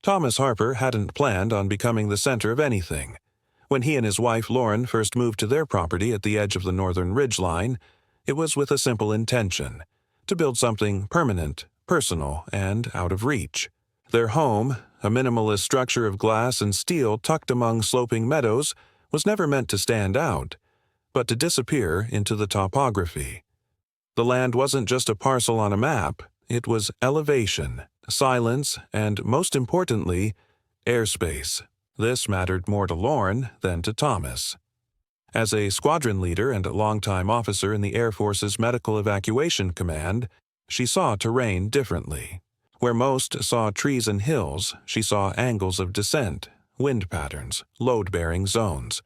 Thomas Harper hadn't planned on becoming the center of anything. When he and his wife Lauren first moved to their property at the edge of the northern ridgeline, it was with a simple intention: to build something permanent, personal, and out of reach. Their home, a minimalist structure of glass and steel tucked among sloping meadows, was never meant to stand out, but to disappear into the topography. The land wasn't just a parcel on a map, it was elevation, silence, and, most importantly, airspace. This mattered more to Lauren than to Thomas. As a squadron leader and a longtime officer in the Air Force's Medical Evacuation Command, she saw terrain differently. Where most saw trees and hills, she saw angles of descent, wind patterns, load-bearing zones.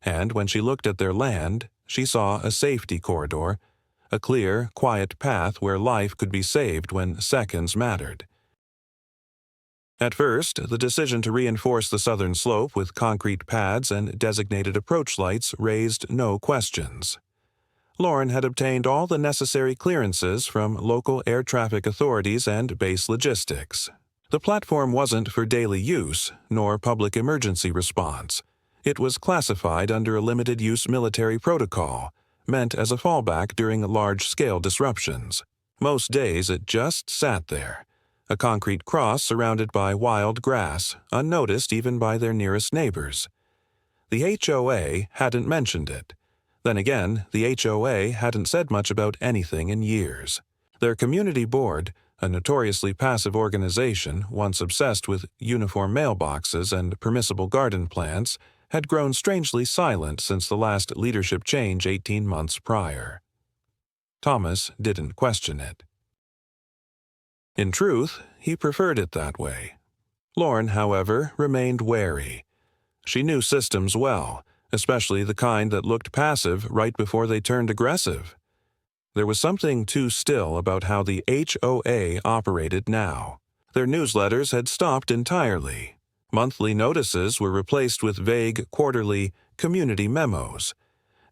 And when she looked at their land, she saw a safety corridor, a clear, quiet path where life could be saved when seconds mattered. At first, the decision to reinforce the southern slope with concrete pads and designated approach lights raised no questions. Lauren had obtained all the necessary clearances from local air traffic authorities and base logistics. The platform wasn't for daily use, nor public emergency response. It was classified under a limited-use military protocol, meant as a fallback during large-scale disruptions. Most days it just sat there, a concrete cross surrounded by wild grass, unnoticed even by their nearest neighbors. The HOA hadn't mentioned it. Then again, the HOA hadn't said much about anything in years. Their community board, a notoriously passive organization once obsessed with uniform mailboxes and permissible garden plants, had grown strangely silent since the last leadership change 18 months prior. Thomas didn't question it. In truth, he preferred it that way. Lauren, however, remained wary. She knew systems well, especially the kind that looked passive right before they turned aggressive. There was something too still about how the HOA operated now. Their newsletters had stopped entirely. Monthly notices were replaced with vague, quarterly community memos.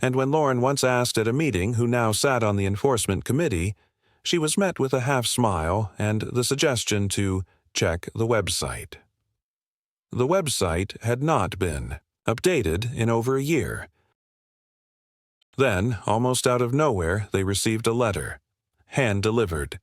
And when Lauren once asked at a meeting who now sat on the enforcement committee, she was met with a half-smile and the suggestion to check the website. The website had not been updated in over a year. Then, almost out of nowhere, they received a letter, hand-delivered.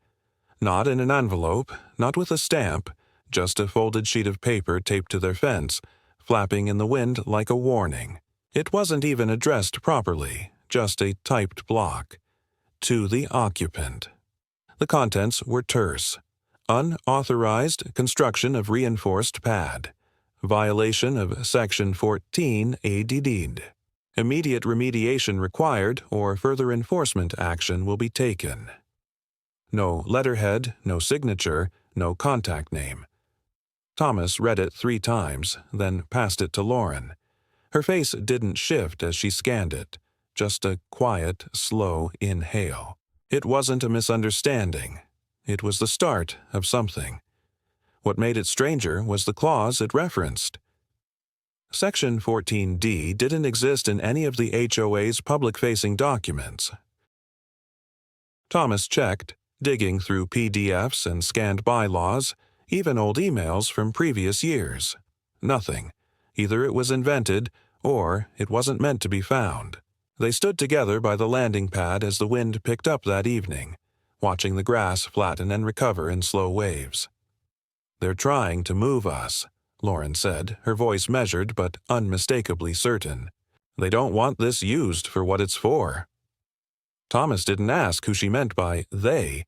Not in an envelope, not with a stamp, just a folded sheet of paper taped to their fence, flapping in the wind like a warning. It wasn't even addressed properly, just a typed block. To the occupant. The contents were terse. Unauthorized construction of reinforced pad. Violation of Section 14 ADD. Immediate remediation required or further enforcement action will be taken. No letterhead, no signature, no contact name. Thomas read it 3 times, then passed it to Lauren. Her face didn't shift as she scanned it, just a quiet, slow inhale. It wasn't a misunderstanding. It was the start of something. What made it stranger was the clause it referenced. Section 14D didn't exist in any of the HOA's public-facing documents. Thomas checked, digging through PDFs and scanned bylaws, even old emails from previous years. Nothing. Either it was invented, or it wasn't meant to be found. They stood together by the landing pad as the wind picked up that evening, watching the grass flatten and recover in slow waves. "They're trying to move us," Lauren said, her voice measured but unmistakably certain. "They don't want this used for what it's for." Thomas didn't ask who she meant by they.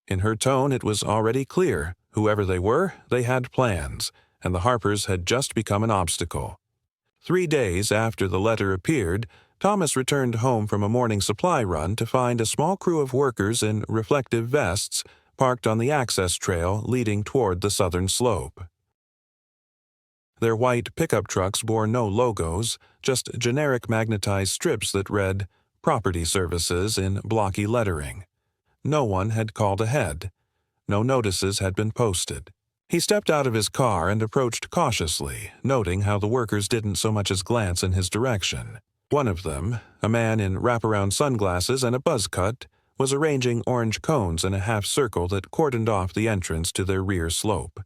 In her tone it was already clear. Whoever they were, they had plans, and the Harpers had just become an obstacle. 3 days after the letter appeared, Thomas returned home from a morning supply run to find a small crew of workers in reflective vests parked on the access trail leading toward the southern slope. Their white pickup trucks bore no logos, just generic magnetized strips that read, "Property Services" in blocky lettering. No one had called ahead. No notices had been posted. He stepped out of his car and approached cautiously, noting how the workers didn't so much as glance in his direction. One of them, a man in wraparound sunglasses and a buzz cut, was arranging orange cones in a half circle that cordoned off the entrance to their rear slope.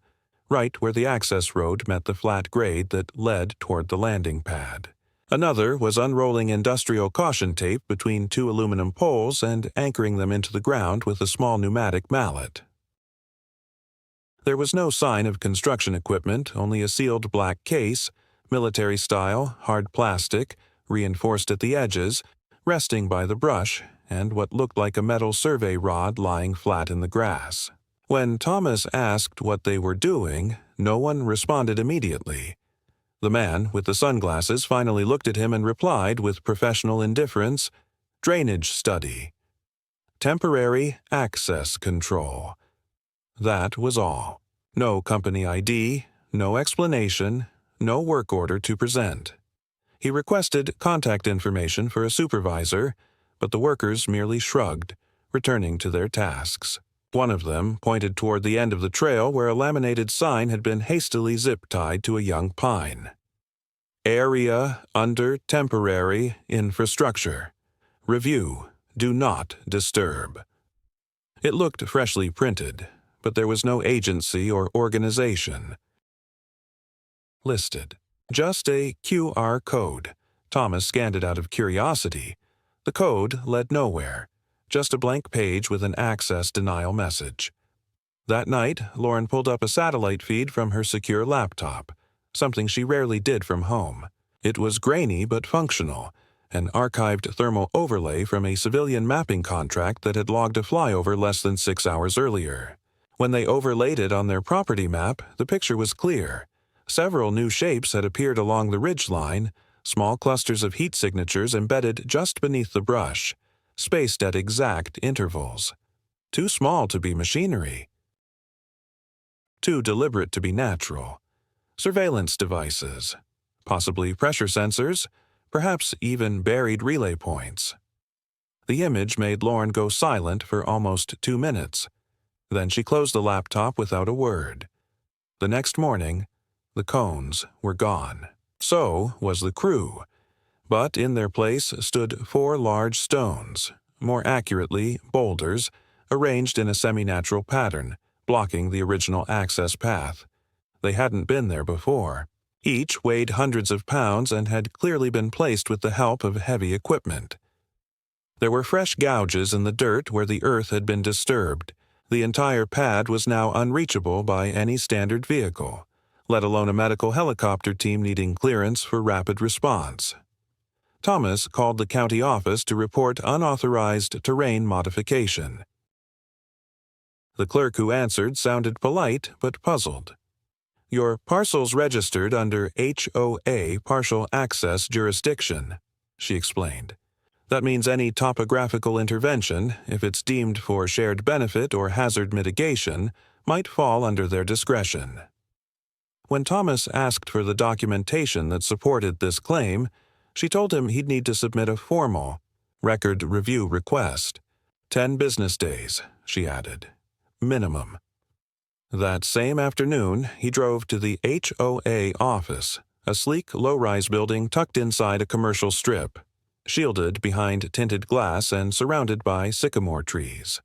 right where the access road met the flat grade that led toward the landing pad. Another was unrolling industrial caution tape between two aluminum poles and anchoring them into the ground with a small pneumatic mallet. There was no sign of construction equipment, only a sealed black case, military style, hard plastic, reinforced at the edges, resting by the brush, and what looked like a metal survey rod lying flat in the grass. When Thomas asked what they were doing, no one responded immediately. The man with the sunglasses finally looked at him and replied with professional indifference, "Drainage study. Temporary access control." That was all. No company ID, no explanation, no work order to present. He requested contact information for a supervisor, but the workers merely shrugged, returning to their tasks. One of them pointed toward the end of the trail where a laminated sign had been hastily zip-tied to a young pine. Area under temporary infrastructure. Review. Do not disturb. It looked freshly printed, but there was no agency or organization listed. Just a QR code. Thomas scanned it out of curiosity. The code led nowhere. Just a blank page with an access denial message. That night, Lauren pulled up a satellite feed from her secure laptop, something she rarely did from home. It was grainy but functional, an archived thermal overlay from a civilian mapping contract that had logged a flyover less than 6 hours earlier. When they overlaid it on their property map, the picture was clear. Several new shapes had appeared along the ridgeline, small clusters of heat signatures embedded just beneath the brush, spaced at exact intervals. Too small to be machinery. Too deliberate to be natural. Surveillance devices. Possibly pressure sensors, perhaps even buried relay points. The image made Lauren go silent for almost 2 minutes. Then she closed the laptop without a word. The next morning, the cones were gone. So was the crew. But in their place stood 4 large stones, more accurately, boulders, arranged in a semi-natural pattern, blocking the original access path. They hadn't been there before. Each weighed hundreds of pounds and had clearly been placed with the help of heavy equipment. There were fresh gouges in the dirt where the earth had been disturbed. The entire pad was now unreachable by any standard vehicle, let alone a medical helicopter team needing clearance for rapid response. Thomas called the county office to report unauthorized terrain modification. The clerk who answered sounded polite but puzzled. "Your parcel's registered under HOA partial access jurisdiction," she explained. "That means any topographical intervention, if it's deemed for shared benefit or hazard mitigation, might fall under their discretion." When Thomas asked for the documentation that supported this claim, she told him he'd need to submit a formal record review request. 10 business days, she added. Minimum. That same afternoon, he drove to the HOA office, a sleek, low-rise building tucked inside a commercial strip, shielded behind tinted glass and surrounded by sycamore trees.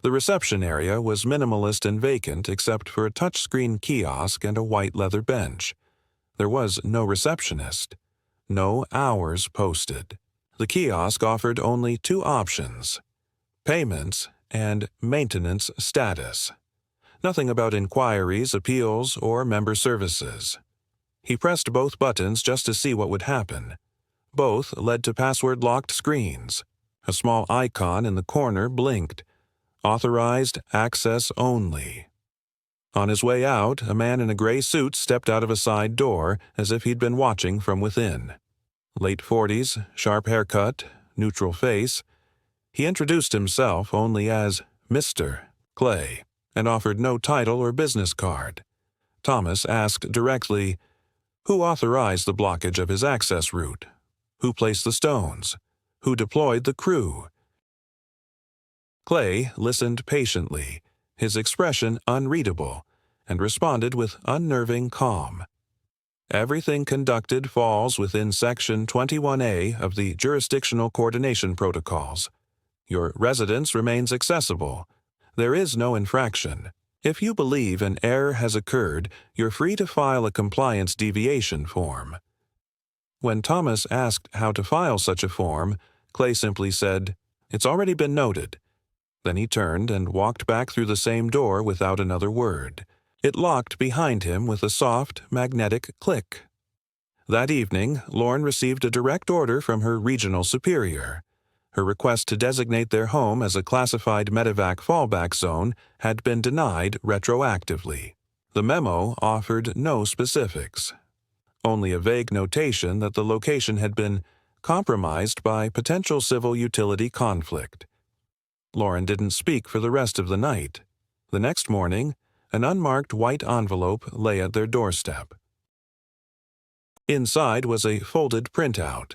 The reception area was minimalist and vacant except for a touchscreen kiosk and a white leather bench. There was no receptionist. No hours posted. The kiosk offered only 2 options: payments and maintenance status. Nothing about inquiries, appeals, or member services. He pressed both buttons just to see what would happen. Both led to password-locked screens. A small icon in the corner blinked. Authorized access only. On his way out, a man in a gray suit stepped out of a side door as if he'd been watching from within. Late 40s, sharp haircut, neutral face. He introduced himself only as Mr. Clay and offered no title or business card. Thomas asked directly, who authorized the blockage of his access route? Who placed the stones? Who deployed the crew? Clay listened patiently, his expression unreadable, and responded with unnerving calm. Everything conducted falls within Section 21A of the Jurisdictional Coordination Protocols. Your residence remains accessible. There is no infraction. If you believe an error has occurred, you're free to file a compliance deviation form. When Thomas asked how to file such a form, Clay simply said, "It's already been noted." Then he turned and walked back through the same door without another word. It locked behind him with a soft, magnetic click. That evening, Lauren received a direct order from her regional superior. Her request to designate their home as a classified Medevac fallback zone had been denied retroactively. The memo offered no specifics, only a vague notation that the location had been compromised by potential civil utility conflict. Lauren didn't speak for the rest of the night. The next morning, an unmarked white envelope lay at their doorstep. Inside was a folded printout,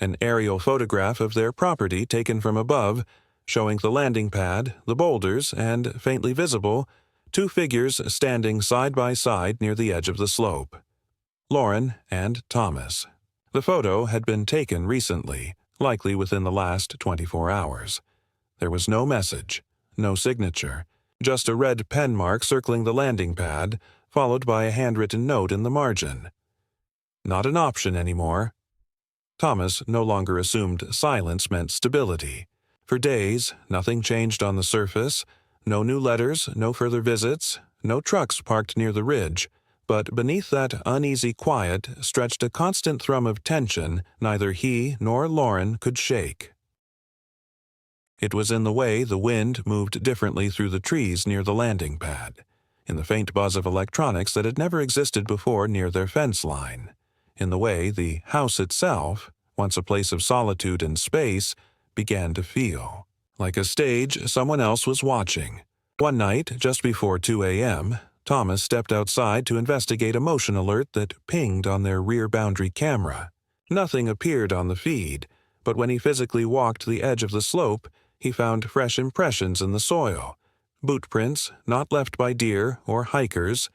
an aerial photograph of their property taken from above, showing the landing pad, the boulders, and, faintly visible, two figures standing side by side near the edge of the slope. Lauren and Thomas. The photo had been taken recently, likely within the last 24 hours. There was no message, no signature, just a red pen mark circling the landing pad, followed by a handwritten note in the margin. Not an option anymore. Thomas no longer assumed silence meant stability. For days, nothing changed on the surface, no new letters, no further visits, no trucks parked near the ridge, but beneath that uneasy quiet stretched a constant thrum of tension neither he nor Lauren could shake. It was in the way the wind moved differently through the trees near the landing pad, in the faint buzz of electronics that had never existed before near their fence line, in the way the house itself, once a place of solitude and space, began to feel. Like a stage someone else was watching. One night, just before 2 a.m., Thomas stepped outside to investigate a motion alert that pinged on their rear boundary camera. Nothing appeared on the feed, but when he physically walked the edge of the slope, he found fresh impressions in the soil, boot prints not left by deer or hikers,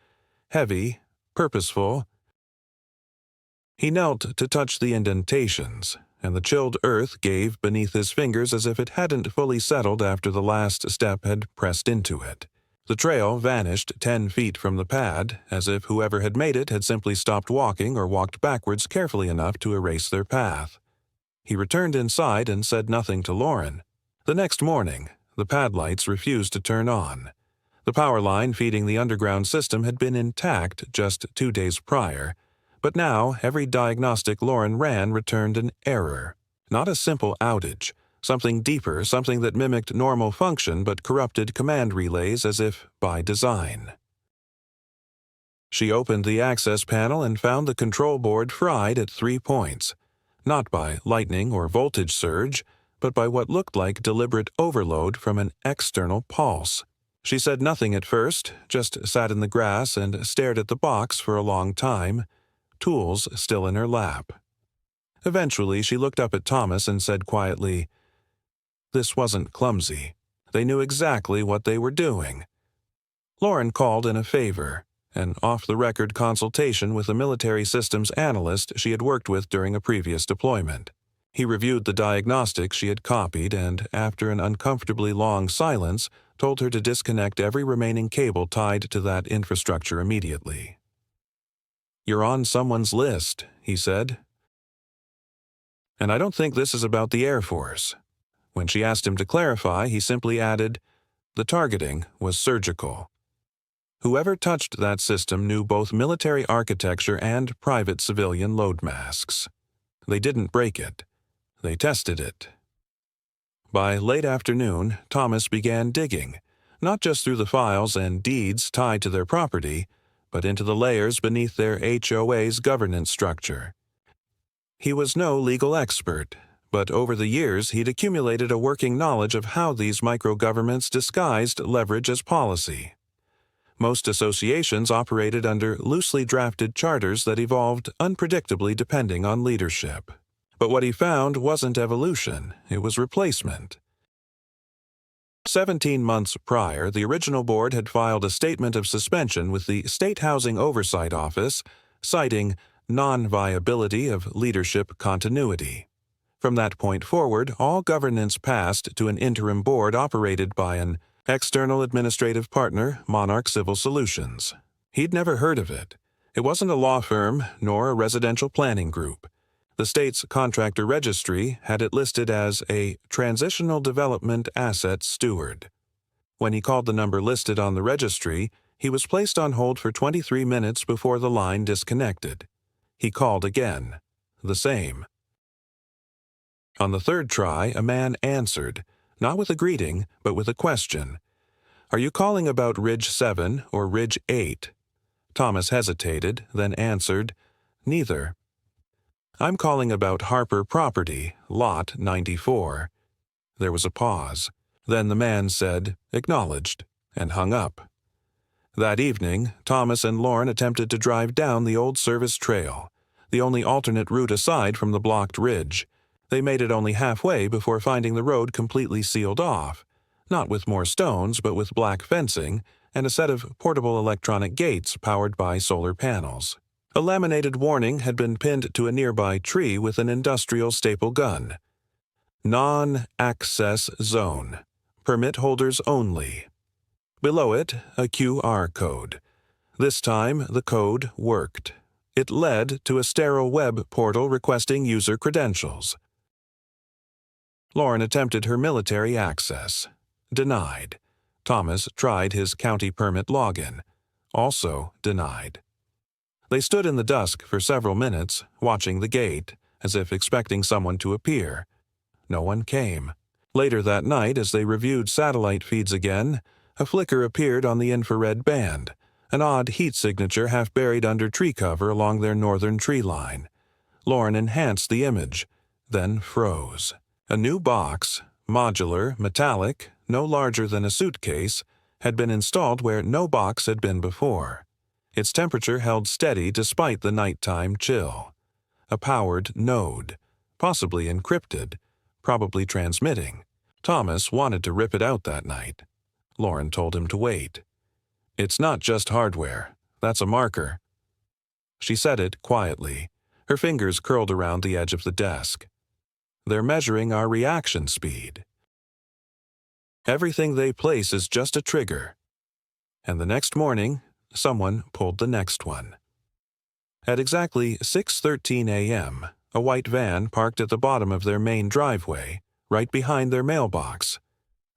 heavy, purposeful. He knelt to touch the indentations, and the chilled earth gave beneath his fingers as if it hadn't fully settled after the last step had pressed into it. The trail vanished 10 feet from the pad, as if whoever had made it had simply stopped walking or walked backwards carefully enough to erase their path. He returned inside and said nothing to Lauren. The next morning, the pad lights refused to turn on. The power line feeding the underground system had been intact just 2 days prior, but now every diagnostic Lauren ran returned an error. Not a simple outage, something deeper, something that mimicked normal function but corrupted command relays as if by design. She opened the access panel and found the control board fried at 3 points, not by lightning or voltage surge, but by what looked like deliberate overload from an external pulse. She said nothing at first, just sat in the grass and stared at the box for a long time, tools still in her lap. Eventually, she looked up at Thomas and said quietly, "This wasn't clumsy. They knew exactly what they were doing." Lauren called in a favor, an off-the-record consultation with a military systems analyst she had worked with during a previous deployment. He reviewed the diagnostics she had copied and, after an uncomfortably long silence, told her to disconnect every remaining cable tied to that infrastructure immediately. "You're on someone's list," he said. "And I don't think this is about the Air Force." When she asked him to clarify, he simply added, "The targeting was surgical." Whoever touched that system knew both military architecture and private civilian load masks. They didn't break it. They tested it. By late afternoon, Thomas began digging, not just through the files and deeds tied to their property, but into the layers beneath their HOA's governance structure. He was no legal expert, but over the years he'd accumulated a working knowledge of how these micro-governments disguised leverage as policy. Most associations operated under loosely drafted charters that evolved unpredictably depending on leadership. But what he found wasn't evolution, it was replacement. 17 months prior, the original board had filed a statement of suspension with the State Housing Oversight Office, citing non-viability of leadership continuity. From that point forward, all governance passed to an interim board operated by an External administrative partner, Monarch Civil Solutions. He'd never heard of it. It wasn't a law firm nor a residential planning group. The state's contractor registry had it listed as a Transitional Development Asset Steward. When he called the number listed on the registry, he was placed on hold for 23 minutes before the line disconnected. He called again. The same. On the third try, a man answered, not with a greeting, but with a question. "Are you calling about Ridge 7 or Ridge 8? Thomas hesitated, then answered, "Neither." "I'm calling about Harper Property, Lot 94. There was a pause. Then the man said, "Acknowledged," and hung up. That evening, Thomas and Lauren attempted to drive down the old service trail, the only alternate route aside from the blocked ridge. They made it only halfway before finding the road completely sealed off, not with more stones but with black fencing and a set of portable electronic gates powered by solar panels. A laminated warning had been pinned to a nearby tree with an industrial staple gun. "Non-access zone. Permit holders only." Below it, a QR code. This time, the code worked. It led to a sterile web portal requesting user credentials. Lauren attempted her military access. Denied. Thomas tried his county permit login. Also denied. They stood in the dusk for several minutes, watching the gate, as if expecting someone to appear. No one came. Later that night, as they reviewed satellite feeds again, a flicker appeared on the infrared band, an odd heat signature half buried under tree cover along their northern tree line. Lauren enhanced the image, then froze. A new box, modular, metallic, no larger than a suitcase, had been installed where no box had been before. Its temperature held steady despite the nighttime chill. A powered node, possibly encrypted, probably transmitting. Thomas wanted to rip it out that night. Lauren told him to wait. "It's not just hardware. That's a marker." She said it quietly, her fingers curled around the edge of the desk. "They're measuring our reaction speed. Everything they place is just a trigger." And the next morning, someone pulled the next one. At exactly 6:13 a.m., a white van parked at the bottom of their main driveway, right behind their mailbox.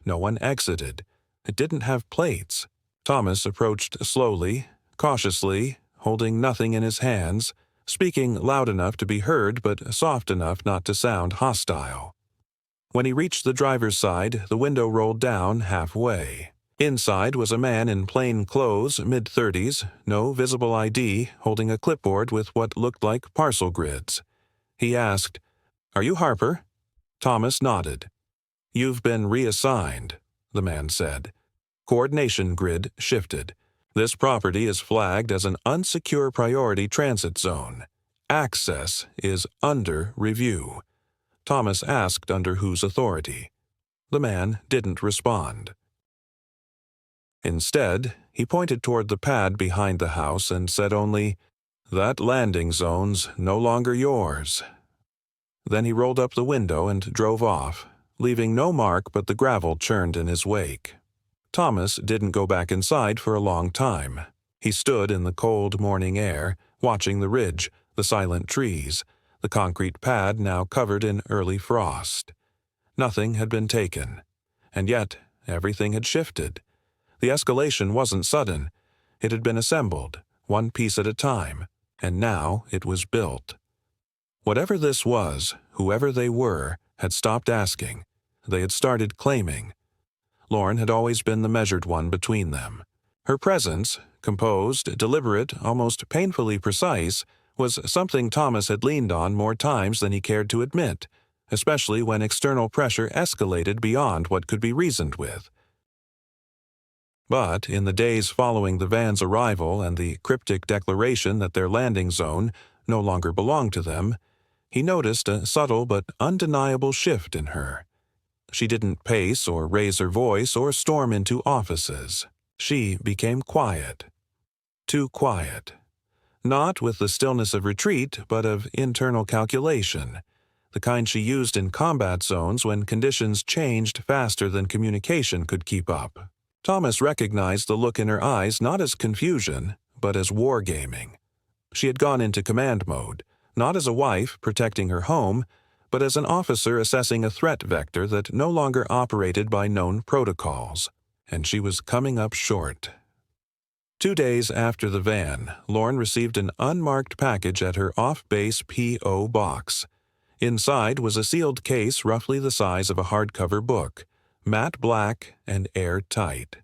No one exited. It didn't have plates. Thomas approached slowly, cautiously, holding nothing in his hands, speaking loud enough to be heard but soft enough not to sound hostile. When he reached the driver's side, the window rolled down halfway. Inside was a man in plain clothes, mid-30s, no visible ID, holding a clipboard with what looked like parcel grids. He asked, "Are you Harper?" Thomas nodded. "You've been reassigned," the man said. Coordination grid shifted. "This property is flagged as an unsecure priority transit zone. Access is under review." Thomas asked under whose authority. The man didn't respond. Instead, he pointed toward the pad behind the house and said only, "That landing zone's no longer yours." Then he rolled up the window and drove off, leaving no mark but the gravel churned in his wake. Thomas didn't go back inside for a long time. He stood in the cold morning air, watching the ridge, the silent trees, the concrete pad now covered in early frost. Nothing had been taken, and yet everything had shifted. The escalation wasn't sudden. It had been assembled, one piece at a time, and now it was built. Whatever this was, whoever they were, had stopped asking. They had started claiming. Lauren had always been the measured one between them. Her presence, composed, deliberate, almost painfully precise, was something Thomas had leaned on more times than he cared to admit, especially when external pressure escalated beyond what could be reasoned with. But in the days following the van's arrival and the cryptic declaration that their landing zone no longer belonged to them, he noticed a subtle but undeniable shift in her. She didn't pace or raise her voice or storm into offices. She became quiet. Too quiet. Not with the stillness of retreat, but of internal calculation, the kind she used in combat zones when conditions changed faster than communication could keep up. Thomas recognized the look in her eyes not as confusion, but as wargaming. She had gone into command mode, not as a wife protecting her home, but as an officer assessing a threat vector that no longer operated by known protocols. And she was coming up short. 2 days after the van, Lauren received an unmarked package at her off-base P.O. box. Inside was a sealed case roughly the size of a hardcover book, matte black and airtight.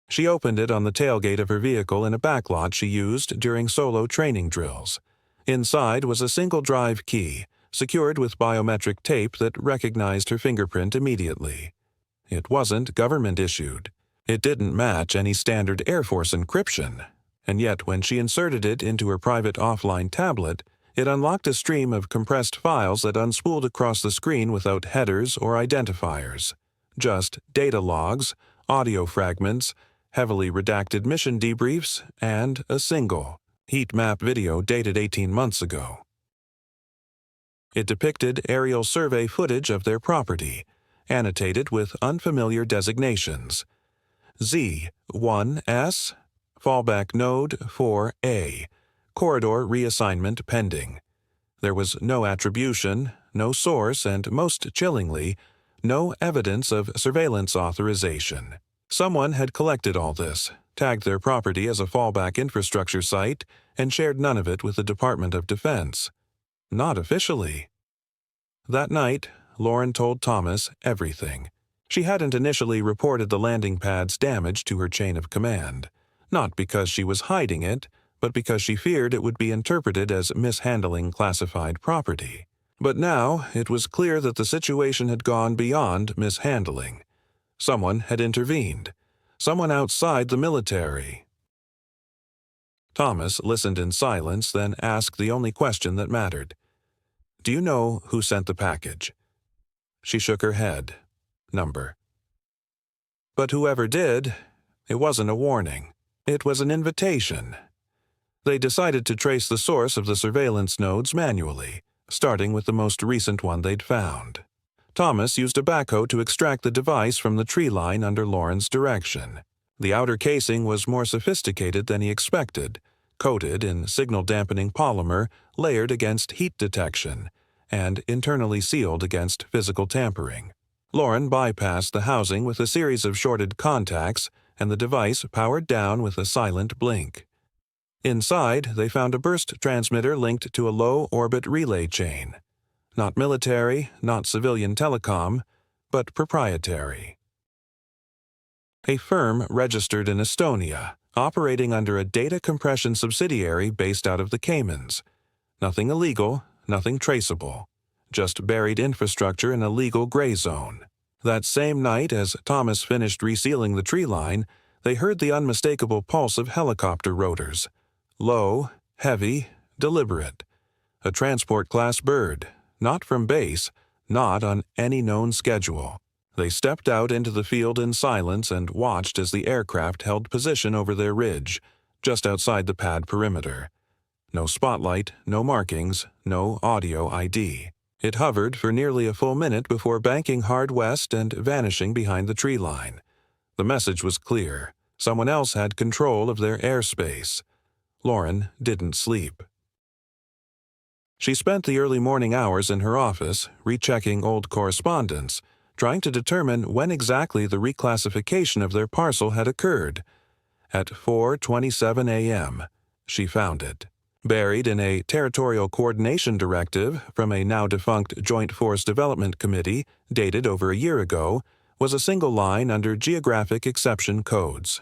She opened it on the tailgate of her vehicle in a backlot she used during solo training drills. Inside was a single drive key, secured with biometric tape that recognized her fingerprint immediately. It wasn't government-issued. It didn't match any standard Air Force encryption, and yet when she inserted it into her private offline tablet, it unlocked a stream of compressed files that unspooled across the screen without headers or identifiers. Just data logs, audio fragments, heavily redacted mission debriefs, and a single heat map video dated 18 months ago. It depicted aerial survey footage of their property, annotated with unfamiliar designations. Z1S, fallback node 4A, corridor reassignment pending. There was no attribution, no source, and most chillingly, no evidence of surveillance authorization. Someone had collected all this, tagged their property as a fallback infrastructure site, and shared none of it with the Department of Defense. Not officially. That night, Lauren told Thomas everything. She hadn't initially reported the landing pad's damage to her chain of command, not because she was hiding it, but because she feared it would be interpreted as mishandling classified property. But now it was clear that the situation had gone beyond mishandling. Someone had intervened. Someone outside the military. Thomas listened in silence, then asked the only question that mattered. "Do you know who sent the package?" She shook her head. Number. But whoever did, it wasn't a warning. It was an invitation. They decided to trace the source of the surveillance nodes manually, starting with the most recent one they'd found. Thomas used a backhoe to extract the device from the tree line under Lauren's direction. The outer casing was more sophisticated than he expected, coated in signal-dampening polymer layered against heat detection, and internally sealed against physical tampering. Lauren bypassed the housing with a series of shorted contacts, and the device powered down with a silent blink. Inside, they found a burst transmitter linked to a low-orbit relay chain. Not military, not civilian telecom, but proprietary. A firm registered in Estonia, operating under a data compression subsidiary based out of the Caymans. Nothing illegal, nothing traceable. Just buried infrastructure in a legal gray zone. That same night, as Thomas finished resealing the tree line, they heard the unmistakable pulse of helicopter rotors. Low, heavy, deliberate. A transport-class bird, not from base, not on any known schedule. They stepped out into the field in silence and watched as the aircraft held position over their ridge, just outside the pad perimeter. No spotlight, no markings, no audio ID. It hovered for nearly a full minute before banking hard west and vanishing behind the tree line. The message was clear. Someone else had control of their airspace. Lauren didn't sleep. She spent the early morning hours in her office, rechecking old correspondence, trying to determine when exactly the reclassification of their parcel had occurred. At 4:27 a.m., she found it. Buried in a Territorial Coordination Directive from a now-defunct Joint Force Development Committee, dated over a year ago, was a single line under Geographic Exception Codes.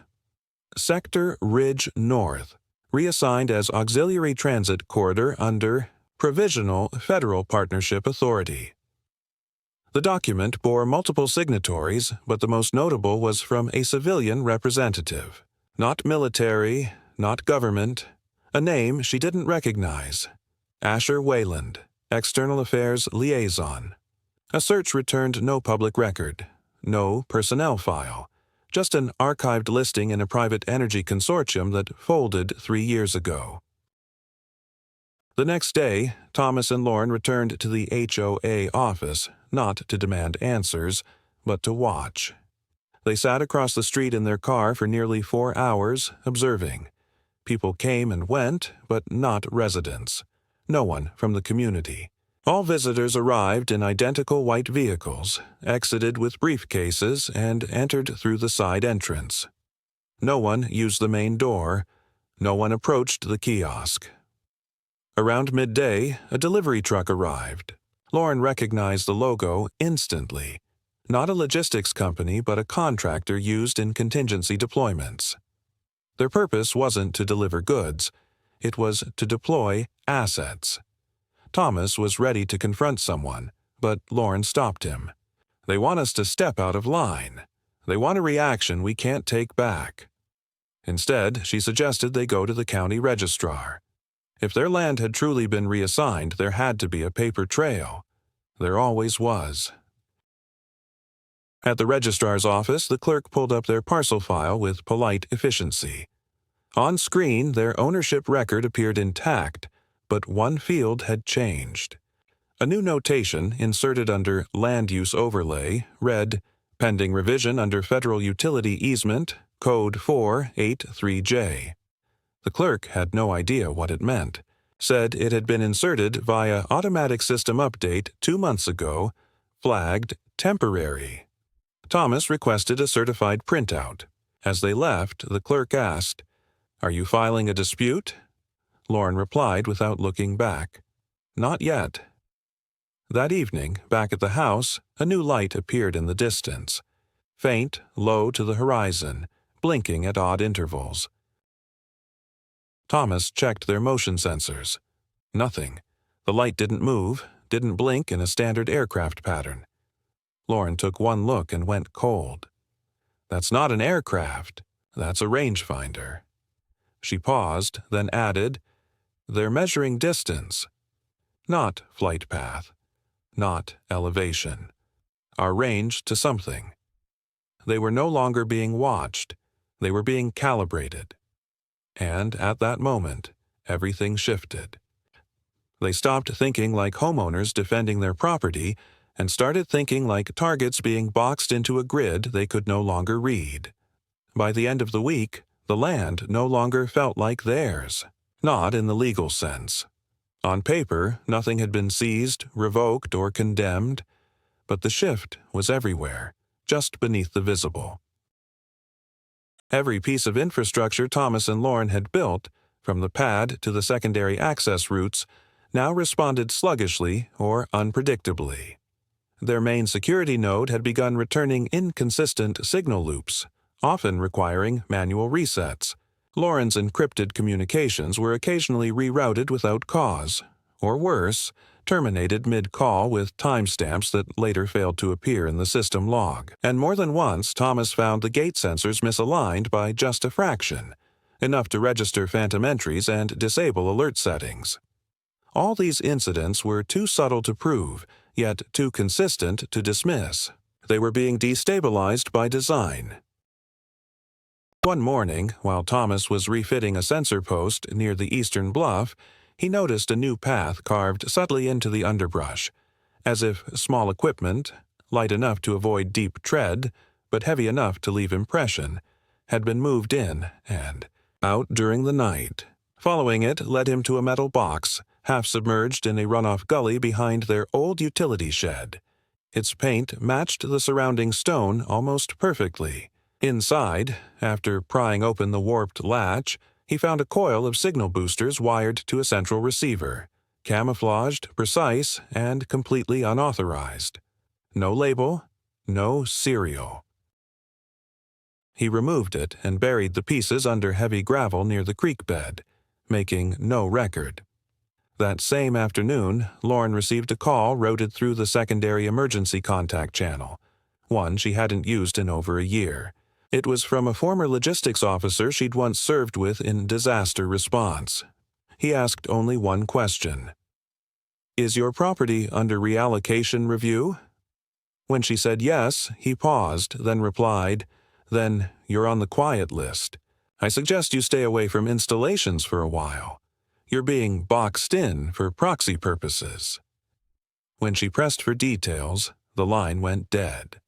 Sector Ridge North, reassigned as Auxiliary Transit Corridor under Provisional Federal Partnership Authority. The document bore multiple signatories, but the most notable was from a civilian representative. Not military, not government. A name she didn't recognize. Asher Wayland, External Affairs Liaison. A search returned no public record, no personnel file, just an archived listing in a private energy consortium that folded 3 years ago. The next day, Thomas and Lauren returned to the HOA office, not to demand answers, but to watch. They sat across the street in their car for nearly 4 hours, observing. People came and went, but not residents. No one from the community. All visitors arrived in identical white vehicles, exited with briefcases, and entered through the side entrance. No one used the main door. No one approached the kiosk. Around midday, a delivery truck arrived. Lauren recognized the logo instantly. Not a logistics company, but a contractor used in contingency deployments. Their purpose wasn't to deliver goods. It was to deploy assets. Thomas was ready to confront someone, but Lauren stopped him. They want us to step out of line. They want a reaction we can't take back. Instead, she suggested they go to the county registrar. If their land had truly been reassigned, there had to be a paper trail. There always was. At the registrar's office, the clerk pulled up their parcel file with polite efficiency. On screen, their ownership record appeared intact, but one field had changed. A new notation, inserted under Land Use Overlay, read, "Pending revision under Federal Utility Easement, Code 483J." The clerk had no idea what it meant. Said it had been inserted via automatic system update 2 months ago, flagged temporary. Thomas requested a certified printout. As they left, the clerk asked, "Are you filing a dispute?" Lauren replied without looking back, "Not yet." That evening, back at the house, a new light appeared in the distance. Faint, low to the horizon, blinking at odd intervals. Thomas checked their motion sensors. Nothing. The light didn't move, didn't blink in a standard aircraft pattern. Lauren took one look and went cold. That's not an aircraft. That's a rangefinder. She paused, then added, "They're measuring distance. Not flight path. Not elevation. Our range to something." They were no longer being watched. They were being calibrated. And at that moment, everything shifted. They stopped thinking like homeowners defending their property and started thinking like targets being boxed into a grid they could no longer read. By the end of the week, the land no longer felt like theirs, not in the legal sense. On paper, nothing had been seized, revoked, or condemned, but the shift was everywhere, just beneath the visible. Every piece of infrastructure Thomas and Lauren had built, from the pad to the secondary access routes, now responded sluggishly or unpredictably. Their main security node had begun returning inconsistent signal loops, often requiring manual resets. Lauren's encrypted communications were occasionally rerouted without cause, or worse, terminated mid-call with timestamps that later failed to appear in the system log. And more than once, Thomas found the gate sensors misaligned by just a fraction, enough to register phantom entries and disable alert settings. All these incidents were too subtle to prove, yet too consistent to dismiss. They were being destabilized by design. One morning, while Thomas was refitting a sensor post near the eastern bluff, he noticed a new path carved subtly into the underbrush, as if small equipment, light enough to avoid deep tread, but heavy enough to leave impression, had been moved in and out during the night. Following it led him to a metal box, half submerged in a runoff gully behind their old utility shed. Its paint matched the surrounding stone almost perfectly. Inside, after prying open the warped latch, he found a coil of signal boosters wired to a central receiver, camouflaged, precise, and completely unauthorized. No label, no serial. He removed it and buried the pieces under heavy gravel near the creek bed, making no record. That same afternoon, Lauren received a call routed through the secondary emergency contact channel, one she hadn't used in over a year. It was from a former logistics officer she'd once served with in disaster response. He asked only one question. "Is your property under reallocation review?" When she said yes, he paused, then replied, "Then you're on the quiet list. I suggest you stay away from installations for a while. You're being boxed in for proxy purposes." When she pressed for details, the line went dead.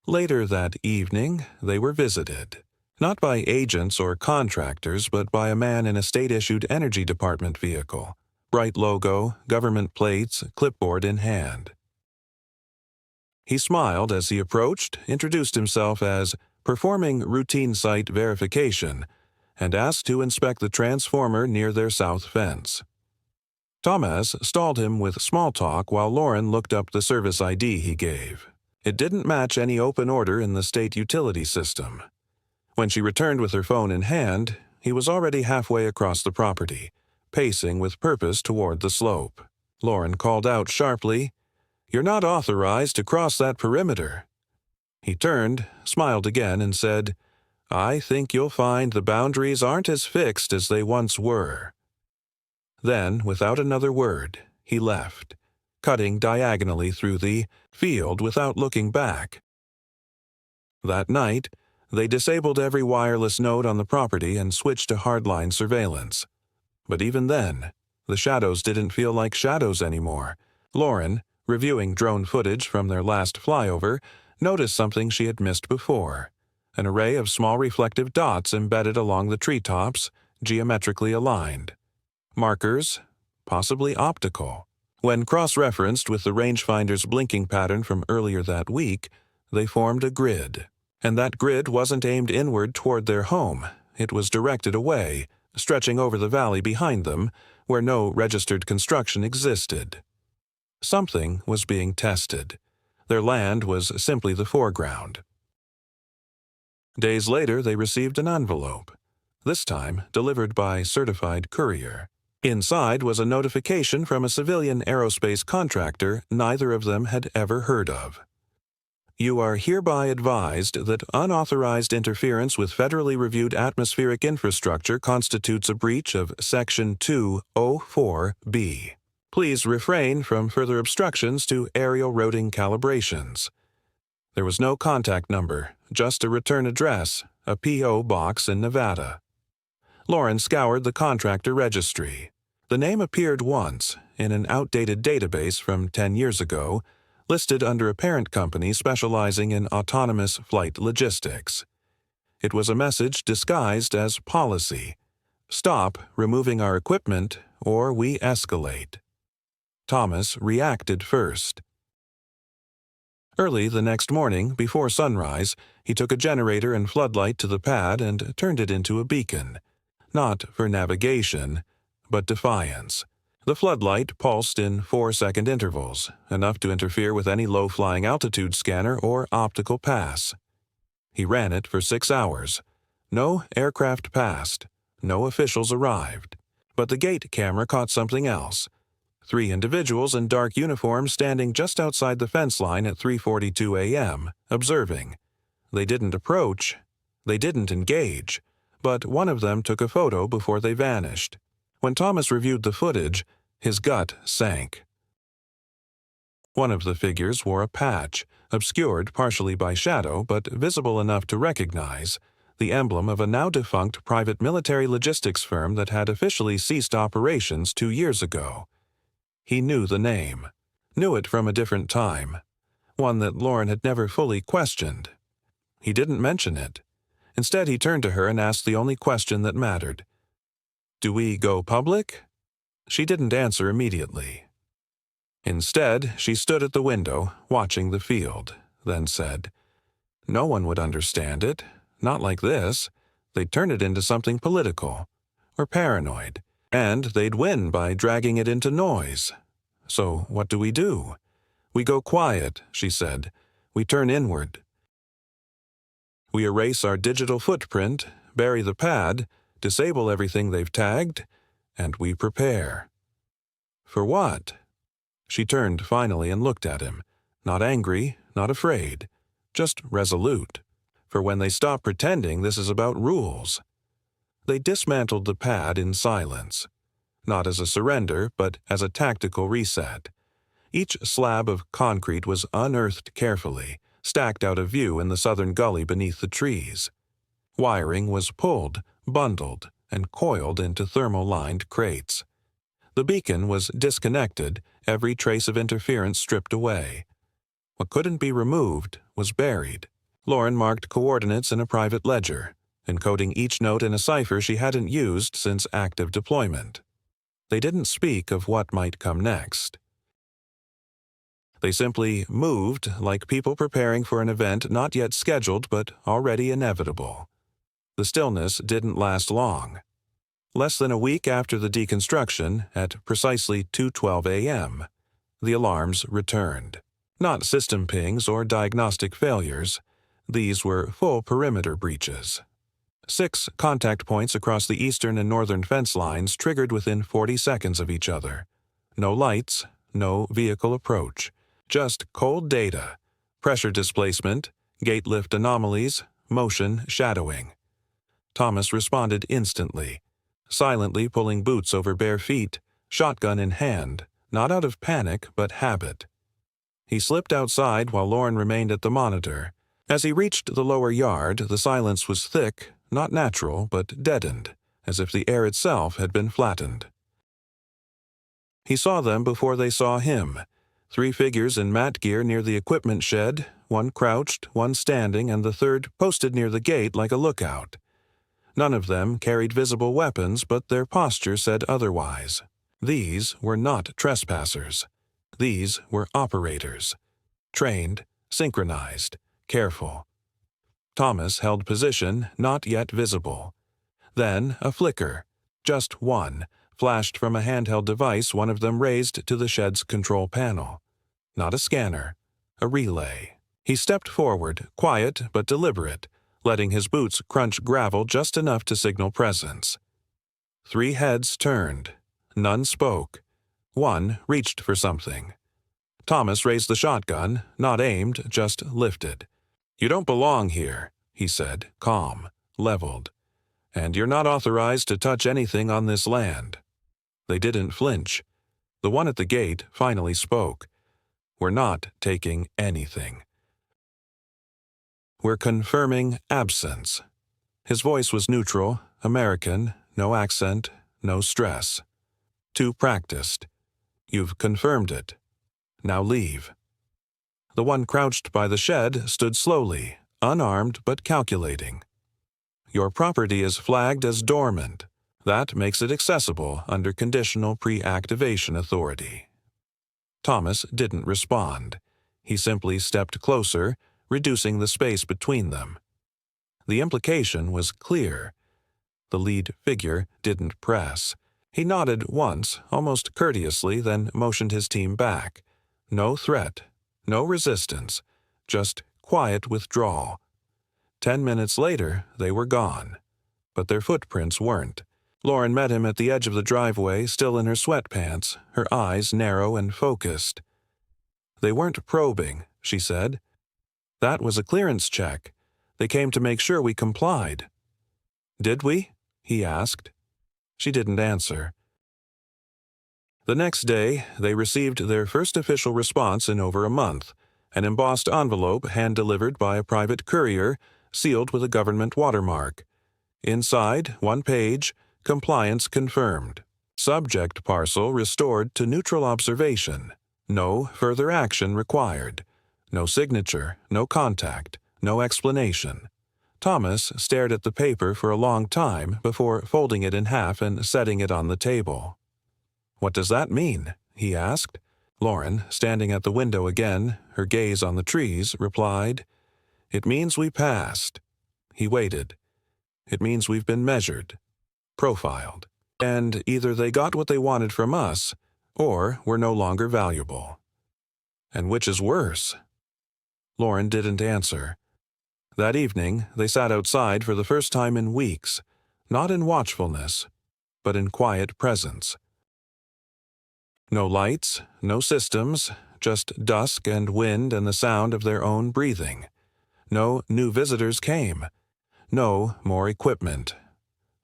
Later that evening, they were visited. Not by agents or contractors, but by a man in a state-issued energy department vehicle. Bright logo, government plates, clipboard in hand. He smiled as he approached, introduced himself as performing routine site verification, and asked to inspect the transformer near their south fence. Thomas stalled him with small talk while Lauren looked up the service ID he gave. It didn't match any open order in the state utility system. When she returned with her phone in hand, he was already halfway across the property, pacing with purpose toward the slope. Lauren called out sharply, "You're not authorized to cross that perimeter." He turned, smiled again, and said, "I think you'll find the boundaries aren't as fixed as they once were." Then, without another word, he left, cutting diagonally through the field without looking back. That night, they disabled every wireless node on the property and switched to hardline surveillance. But even then, the shadows didn't feel like shadows anymore. Lauren, reviewing drone footage from their last flyover, noticed something she had missed before: an array of small reflective dots embedded along the treetops, geometrically aligned. Markers, possibly optical. When cross-referenced with the rangefinder's blinking pattern from earlier that week, they formed a grid. And that grid wasn't aimed inward toward their home. It was directed away, stretching over the valley behind them, where no registered construction existed. Something was being tested. Their land was simply the foreground. Days later, they received an envelope, this time delivered by certified courier. Inside was a notification from a civilian aerospace contractor neither of them had ever heard of. You are hereby advised that unauthorized interference with federally reviewed atmospheric infrastructure constitutes a breach of Section 204B. Please refrain from further obstructions to aerial routing calibrations. There was no contact number, just a return address, a P.O. box in Nevada. Lauren scoured the contractor registry. The name appeared once, in an outdated database from 10 years ago, listed under a parent company specializing in autonomous flight logistics. It was a message disguised as policy. Stop removing our equipment, or we escalate. Thomas reacted first. Early the next morning, before sunrise, he took a generator and floodlight to the pad and turned it into a beacon. Not for navigation, but defiance. The floodlight pulsed in 4-second intervals, enough to interfere with any low-flying altitude scanner or optical pass. He ran it for 6 hours. No aircraft passed. No officials arrived. But the gate camera caught something else. 3 individuals in dark uniforms standing just outside the fence line at 3:42 a.m., observing. They didn't approach. They didn't engage. But one of them took a photo before they vanished. When Thomas reviewed the footage, his gut sank. One of the figures wore a patch, obscured partially by shadow but visible enough to recognize, the emblem of a now-defunct private military logistics firm that had officially ceased operations 2 years ago. He knew the name, knew it from a different time, one that Lauren had never fully questioned. He didn't mention it. Instead, he turned to her and asked the only question that mattered. "Do we go public?" She didn't answer immediately. Instead, she stood at the window, watching the field, then said, "No one would understand it. Not like this. They'd turn it into something political, or paranoid, and they'd win by dragging it into noise. So what do? We go quiet," she said. "We turn inward. We erase our digital footprint, bury the pad, disable everything they've tagged, and we prepare." "For what?" She turned finally and looked at him, not angry, not afraid, just resolute. For when they stop pretending this is about rules. They dismantled the pad in silence, not as a surrender, but as a tactical reset. Each slab of concrete was unearthed carefully, stacked out of view in the southern gully beneath the trees. Wiring was pulled, bundled, and coiled into thermal-lined crates. The beacon was disconnected, every trace of interference stripped away. What couldn't be removed was buried. Lauren marked coordinates in a private ledger, encoding each note in a cipher she hadn't used since active deployment. They didn't speak of what might come next. They simply moved like people preparing for an event not yet scheduled but already inevitable. The stillness didn't last long. Less than a week after the deconstruction, at precisely 2:12 a.m., the alarms returned. Not system pings or diagnostic failures. These were full perimeter breaches. 6 contact points across the eastern and northern fence lines triggered within 40 seconds of each other. No lights, no vehicle approach. Just cold data, pressure displacement, gate lift anomalies, motion shadowing. Thomas responded instantly, silently pulling boots over bare feet, shotgun in hand, not out of panic but habit. He slipped outside while Lauren remained at the monitor. As he reached the lower yard, the silence was thick, not natural, but deadened, as if the air itself had been flattened. He saw them before they saw him. 3 figures in mat gear near the equipment shed, one crouched, one standing, and the third posted near the gate like a lookout. None of them carried visible weapons, but their posture said otherwise. These were not trespassers. These were operators. Trained, synchronized, careful. Thomas held position, not yet visible. Then a flicker, just one, flashed from a handheld device one of them raised to the shed's control panel. Not a scanner, a relay. He stepped forward, quiet but deliberate, letting his boots crunch gravel just enough to signal presence. 3 heads turned. None spoke. One reached for something. Thomas raised the shotgun, not aimed, just lifted. "You don't belong here," he said, calm, leveled. "And you're not authorized to touch anything on this land." They didn't flinch. The one at the gate finally spoke. "We're not taking anything. We're confirming absence." His voice was neutral, American, no accent, no stress. Too practiced. "You've confirmed it. Now leave." The one crouched by the shed stood slowly, unarmed but calculating. "Your property is flagged as dormant. That makes it accessible under conditional pre-activation authority." Thomas didn't respond. He simply stepped closer, reducing the space between them. The implication was clear. The lead figure didn't press. He nodded once, almost courteously, then motioned his team back. No threat, no resistance, just quiet withdrawal. 10 minutes later, they were gone. But their footprints weren't. Lauren met him at the edge of the driveway, still in her sweatpants, her eyes narrow and focused. "They weren't probing," she said. "That was a clearance check. They came to make sure we complied." "Did we?" he asked. She didn't answer. The next day, they received their first official response in over a month, an embossed envelope hand-delivered by a private courier, sealed with a government watermark. Inside, one page, compliance confirmed. Subject parcel restored to neutral observation. No further action required. No signature, no contact, no explanation. Thomas stared at the paper for a long time before folding it in half and setting it on the table. "What does that mean?" he asked. Lauren, standing at the window again, her gaze on the trees, replied, "It means we passed." He waited. "It means we've been measured, profiled, and either they got what they wanted from us, or we're no longer valuable." "And which is worse?" Lauren didn't answer. That evening, they sat outside for the first time in weeks, not in watchfulness, but in quiet presence. No lights, no systems, just dusk and wind and the sound of their own breathing. No new visitors came. No more equipment.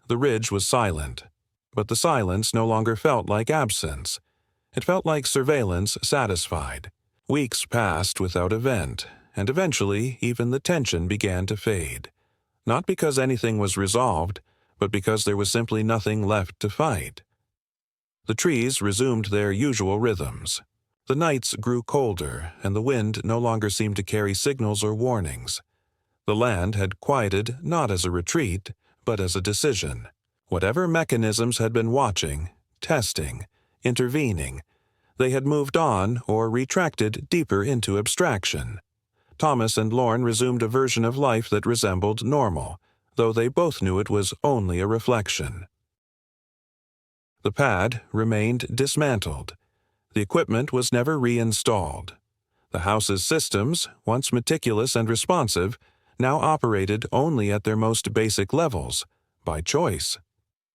The ridge was silent, but the silence no longer felt like absence. It felt like surveillance satisfied. Weeks passed without event, and eventually even the tension began to fade. Not because anything was resolved, but because there was simply nothing left to fight. The trees resumed their usual rhythms. The nights grew colder, and the wind no longer seemed to carry signals or warnings. The land had quieted not as a retreat, but as a decision. Whatever mechanisms had been watching, testing, intervening, they had moved on or retracted deeper into abstraction. Thomas and Lorne resumed a version of life that resembled normal, though they both knew it was only a reflection. The pad remained dismantled. The equipment was never reinstalled. The house's systems, once meticulous and responsive, now operated only at their most basic levels, by choice.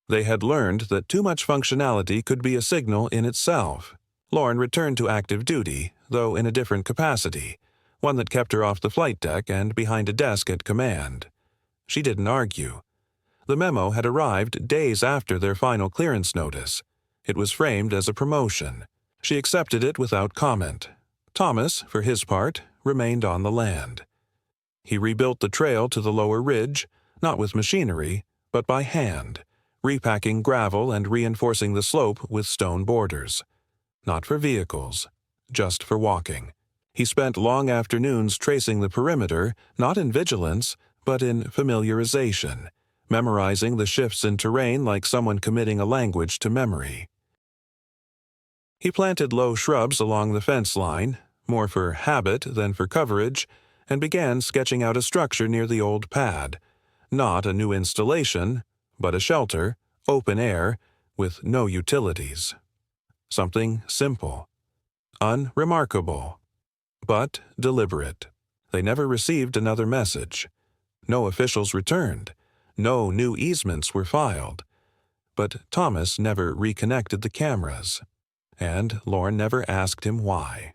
They had learned that too much functionality could be a signal in itself. Lorne returned to active duty, though in a different capacity, one that kept her off the flight deck and behind a desk at command. She didn't argue. The memo had arrived days after their final clearance notice. It was framed as a promotion. She accepted it without comment. Thomas, for his part, remained on the land. He rebuilt the trail to the lower ridge, not with machinery, but by hand, repacking gravel and reinforcing the slope with stone borders. Not for vehicles, just for walking. He spent long afternoons tracing the perimeter, not in vigilance, but in familiarization, memorizing the shifts in terrain like someone committing a language to memory. He planted low shrubs along the fence line, more for habit than for coverage, and began sketching out a structure near the old pad, not a new installation, but a shelter, open air, with no utilities. Something simple, unremarkable, but deliberate. They never received another message. No officials returned. No new easements were filed. But Thomas never reconnected the cameras, and Lorne never asked him why.